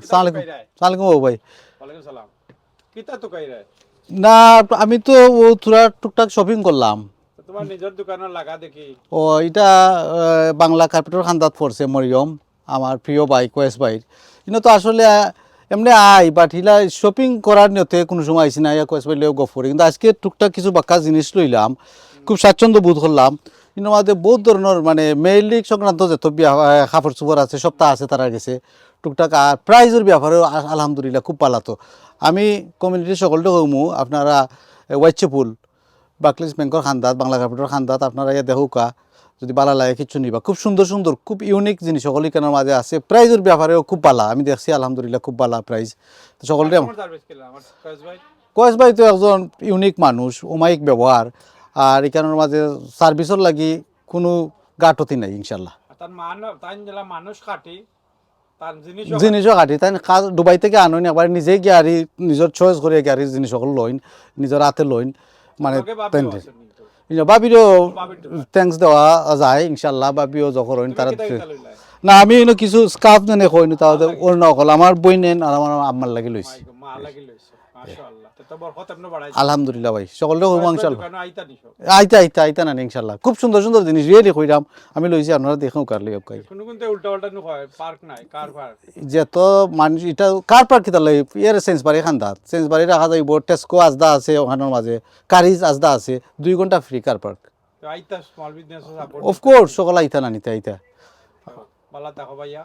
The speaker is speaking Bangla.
সালাম সালাম ভাই ওয়ালাইকুম সালাম কিতা তো কইরা না আমি তো ও থোড়া টুকটাক শপিং করলাম তোমার নিজের দোকানে লাগা দেখি ও এটা বাংলা কার্পেটের খান্দাত পড়ছে মরিয়ম আমার প্রিয় ভাই কোয়েস ভাই কিন্তু তো আসলে এমনি আই বাট হিলা শপিং করার নিয়তে কোনো সময় আইসি না কোয়েস ভাই লেও গফ করি কিন্তু আজকে টুকটাক কিছু বাক্কা জিনিস লইলাম খুব স্বাচ্ছন্দ্য বোধ করলাম কিন্তু আমাদের বহুত ধরনের মানে মেইলি সংক্রান্ত যত কাপড় চোপড় আছে সপ্তাহ আছে তারা গেছে টুকটাক আর প্রাইজের ব্যাপারেও আলহামদুলিল্লাহ খুব পালাতো আমি কমিউনিটির সকলকে কমু আপনারা ওয়াইচেপুল বাকলিস ব্যাংকর খান্দাত বাংলা কার্পেটের খান্দাত আপনারা ইয়া দেখুকা যদি ভালো লাগে কিছু নিবা খুব সুন্দর সুন্দর খুব ইউনিক জিনিস সকল এখানের মাঝে আছে প্রাইজের ব্যাপারেও খুব ভালো আমি দেখছি আলহামদুলিল্লাহ খুব ভালো প্রাইজ তো সকলকে আমার সার্ভিস কিলা আমার কাজ ভাই কয়েস ভাই তো একজন ইউনিক মানুষ অমায়িক ব্যবহার আর এখানের মাঝে সার্ভিসের লাগি কোনো গাটতি নাই ইনশাল্লাহ তার তাই জেলা মানুষ কাটি তার জিনিসও কাটি তাই কাজ দুবাই থেকে আনুন একবার নিজেই গাড়ি নিজের চয়েস করে গাড়ির জিনিস সকল লইন নিজের হাতে লইন মানে বাবিরও থ্যাংকস দেওয়া যায় ইনশাল্লাহ বাবিও যখন হইন তারা না আমি এনে কিছু স্কার্ফ নেনে কইনি তাহলে ওর নকল আমার বই নেন আর আমার আম্মার লাগি লইছি আলহামদুলিল্লাহ ভাই সকলে হইব ইনশাল্লাহ আইতা আইতা আইতা না ইনশাল্লাহ খুব সুন্দর সুন্দর জিনিস রিয়েলি কইরাম আমি লইছি আপনারা দেখেও কার লই কাই উল্টা উল্টা পার্ক নাই কার পার্ক যেত মানুষ এটা কার পার্ক কিতা লই এর সেন্সবাড়ি খান্দাত সেন্সবাড়ি রাখা যাইব টেস্কো আজদা আছে ওখানের মাঝে কারিজ আজদা আছে 2 ঘন্টা ফ্রি কার পার্ক আইতা small business support of course সকল আইতা না নিতে আইতা ভালো থাকো ভাইয়া